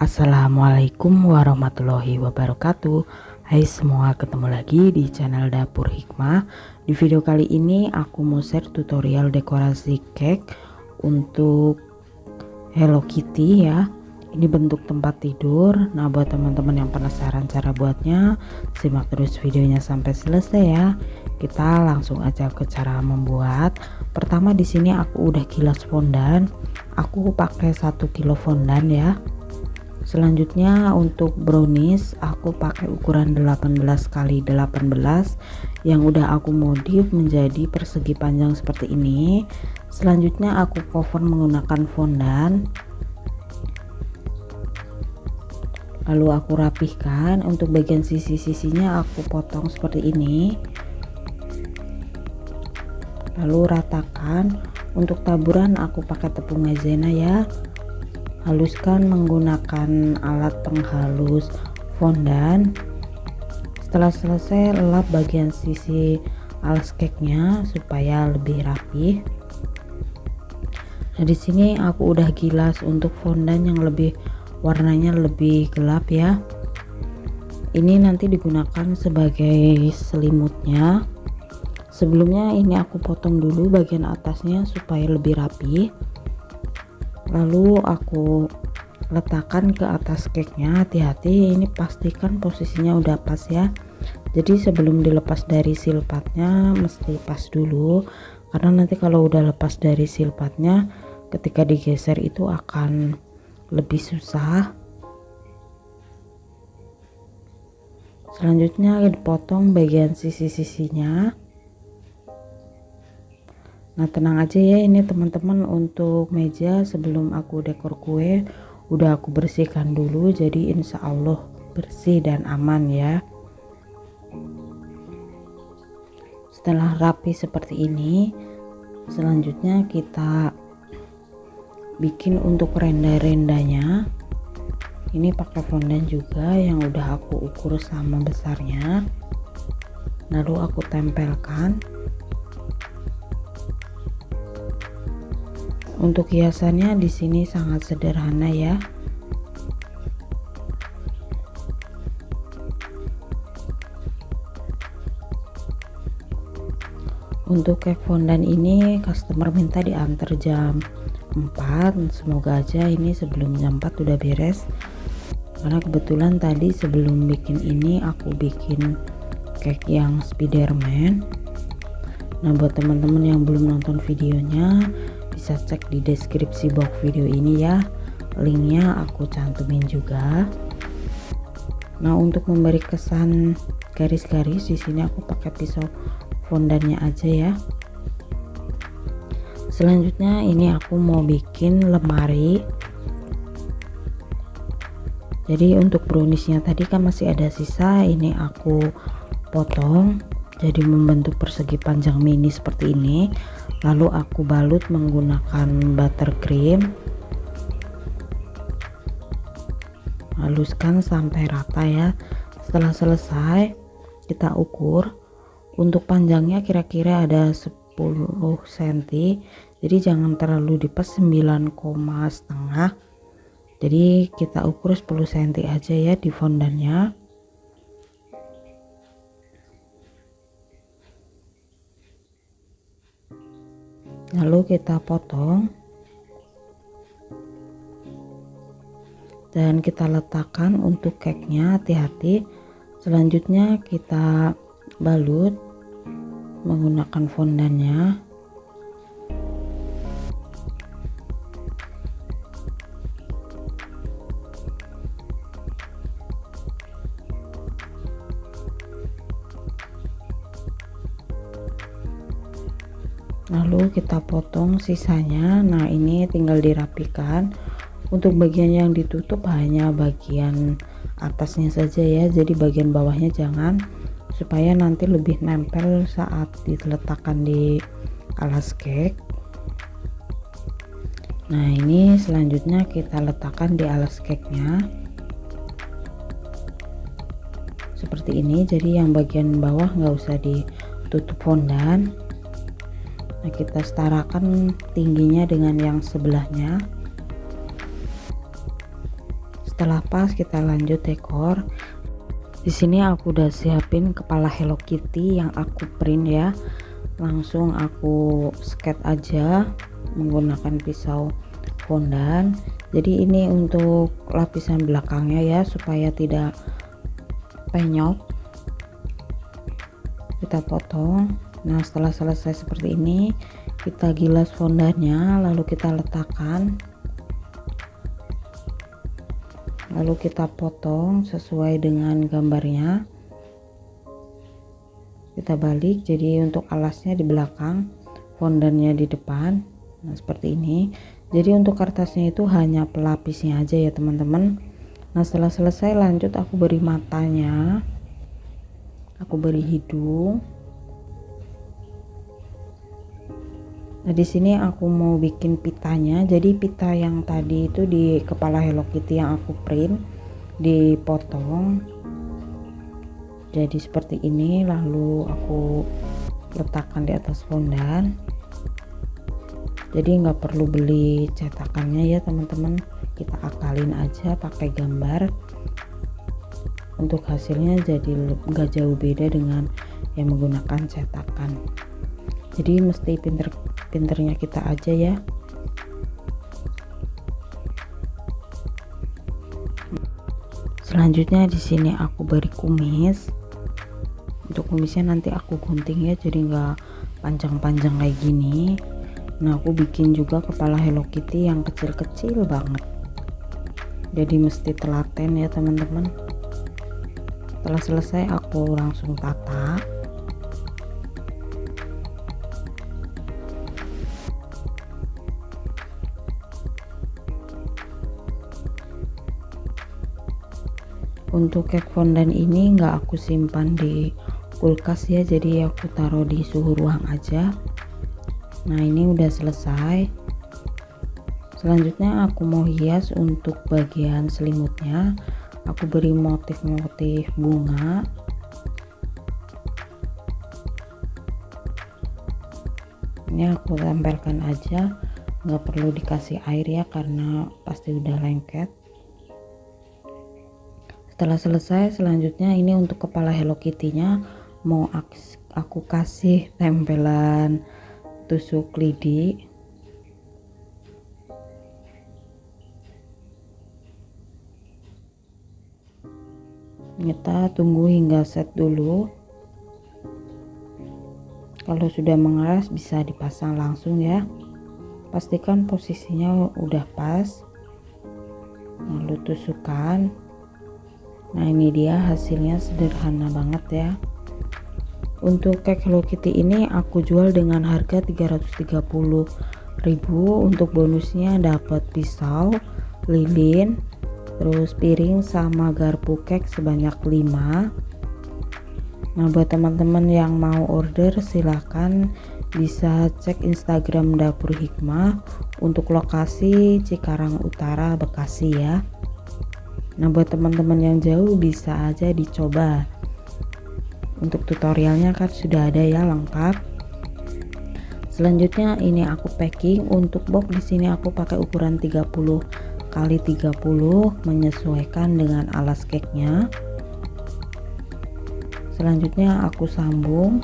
Assalamualaikum warahmatullahi wabarakatuh. Hai semua, ketemu lagi di channel Dapur Hikmah. Di video kali ini aku mau share tutorial dekorasi cake untuk Hello Kitty ya. Ini bentuk tempat tidur. Nah, buat teman-teman yang penasaran cara buatnya, simak terus videonya sampai selesai ya. Kita langsung aja ke cara membuat. Pertama di sini aku udah gilas fondan. Aku pakai 1 kilo fondan ya. Selanjutnya untuk brownies aku pakai ukuran 18 x 18 yang udah aku modif menjadi persegi panjang seperti ini. Selanjutnya aku cover menggunakan fondan, lalu aku rapihkan. Untuk bagian sisi-sisinya aku potong seperti ini, lalu ratakan. Untuk taburan aku pakai tepung maizena ya. Haluskan menggunakan alat penghalus fondan. Setelah selesai, lap bagian sisi alas cake nya supaya lebih rapi. Nah, di sini aku udah gilas untuk fondan yang lebih warnanya lebih gelap ya. Ini nanti digunakan sebagai selimutnya. Sebelumnya ini aku potong dulu bagian atasnya supaya lebih rapi. Lalu aku letakkan ke atas cake nya. Hati-hati, ini pastikan posisinya udah pas ya. Jadi sebelum dilepas dari silpatnya mesti pas dulu, karena nanti kalau udah lepas dari silpatnya ketika digeser itu akan lebih susah. Selanjutnya dipotong bagian sisi-sisinya. Nah, tenang aja ya, ini teman-teman untuk meja sebelum aku dekor kue udah aku bersihkan dulu, jadi insya Allah bersih dan aman ya. Setelah rapi seperti ini, selanjutnya kita bikin untuk renda-rendanya. Ini pakai fondan juga yang udah aku ukur sama besarnya, lalu aku tempelkan. Untuk hiasannya di sini sangat sederhana ya. Untuk cake fondan ini customer minta diantar jam 4. Semoga aja ini sebelum jam 4 udah beres. Karena kebetulan tadi sebelum bikin ini aku bikin cake yang Spiderman. Nah, buat teman-teman yang belum nonton videonya bisa cek di deskripsi box video ini ya, linknya aku cantumin juga. Nah, untuk memberi kesan garis-garis di sini aku pakai pisau fondannya aja ya. Selanjutnya ini aku mau bikin lemari. Jadi untuk browniesnya tadi kan masih ada sisa, ini aku potong jadi membentuk persegi panjang mini seperti ini. Lalu aku balut menggunakan buttercream, haluskan sampai rata ya. Setelah selesai kita ukur. Untuk panjangnya kira-kira ada 10 cm, jadi jangan terlalu dipes 9,5. Jadi kita ukur 10 cm aja ya di fondannya. Lalu kita potong dan kita letakkan untuk cake nya. Hati-hati. Selanjutnya kita balut menggunakan fondannya. Lalu kita potong sisanya. Nah, ini tinggal dirapikan. Untuk bagian yang ditutup hanya bagian atasnya saja ya, jadi bagian bawahnya jangan, supaya nanti lebih nempel saat diletakkan di alas cake. Nah, ini selanjutnya kita letakkan di alas cake nya seperti ini. Jadi yang bagian bawah nggak usah ditutup fondan. Nah, kita setarakan tingginya dengan yang sebelahnya. Setelah pas, kita lanjut dekor. Di sini aku udah siapin kepala Hello Kitty yang aku print ya. Langsung aku sket aja menggunakan pisau fondan. Jadi ini untuk lapisan belakangnya ya, supaya tidak penyok. Kita potong. Nah, setelah selesai seperti ini, kita gilas fondannya, lalu kita letakkan, lalu kita potong sesuai dengan gambarnya. Kita balik, jadi untuk alasnya di belakang, fondannya di depan. Nah, seperti ini. Jadi untuk kertasnya itu hanya pelapisnya aja ya teman-teman. Nah, setelah selesai, lanjut aku beri matanya, aku beri hidung. Nah, di sini aku mau bikin pitanya. Jadi pita yang tadi itu di kepala Hello Kitty yang aku print dipotong jadi seperti ini, lalu aku letakkan di atas fondan. Jadi nggak perlu beli cetakannya ya teman-teman, kita akalin aja pakai gambar. Untuk hasilnya jadi nggak jauh beda dengan yang menggunakan cetakan. Jadi mesti pinternya kita aja ya. Selanjutnya di sini aku beri kumis. Untuk kumisnya nanti aku gunting ya, jadi nggak panjang-panjang kayak gini. Nah, aku bikin juga kepala Hello Kitty yang kecil-kecil banget, jadi mesti telaten ya teman-teman. Setelah selesai aku langsung tata. Untuk cake fondant ini nggak aku simpan di kulkas ya, jadi aku taruh di suhu ruang aja. Nah, ini udah selesai. Selanjutnya aku mau hias. Untuk bagian selimutnya aku beri motif-motif bunga. Ini aku tempelkan aja, nggak perlu dikasih air ya karena pasti udah lengket. Setelah selesai, selanjutnya ini untuk kepala Hello Kitty-nya mau aku kasih tempelan tusuk lidi. Kita tunggu hingga set dulu. Kalau sudah mengeras bisa dipasang langsung ya. Pastikan posisinya udah pas, lalu tusukkan. Nah, ini dia hasilnya, sederhana banget ya. Untuk cake Hello Kitty ini aku jual dengan harga 330.000. Untuk bonusnya dapat pisau, lilin, terus piring sama garpu cake sebanyak 5. Nah, buat teman-teman yang mau order silahkan bisa cek Instagram Dapur Hikmah untuk lokasi Cikarang Utara, Bekasi ya. Nah, buat teman-teman yang jauh bisa aja dicoba. Untuk tutorialnya kan sudah ada ya, lengkap. Selanjutnya ini aku packing. Untuk box di sini aku pakai ukuran 30x30 menyesuaikan dengan alas cake-nya. Selanjutnya aku sambung.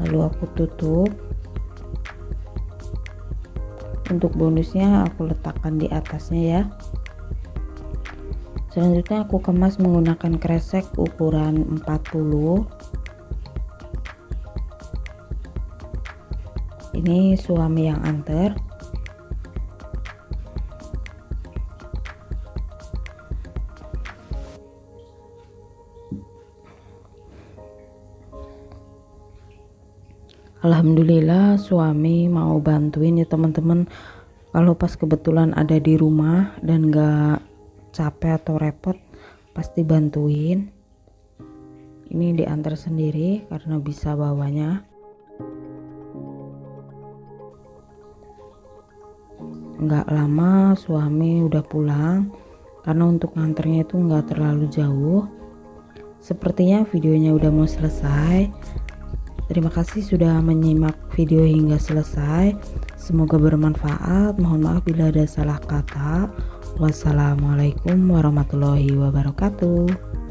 Lalu aku tutup. Untuk bonusnya aku letakkan di atasnya ya. Selanjutnya aku kemas menggunakan kresek ukuran 40. Ini suami yang antar. Alhamdulillah suami mau bantuin ya teman-teman. Kalau pas kebetulan ada di rumah dan gak capek atau repot pasti bantuin. Ini diantar sendiri karena bisa bawanya. Nggak lama suami udah pulang karena untuk nganternya itu nggak terlalu jauh. Sepertinya videonya udah mau selesai. Terima kasih sudah menyimak video hingga selesai. Semoga bermanfaat. Mohon maaf bila ada salah kata. Wassalamualaikum warahmatullahi wabarakatuh.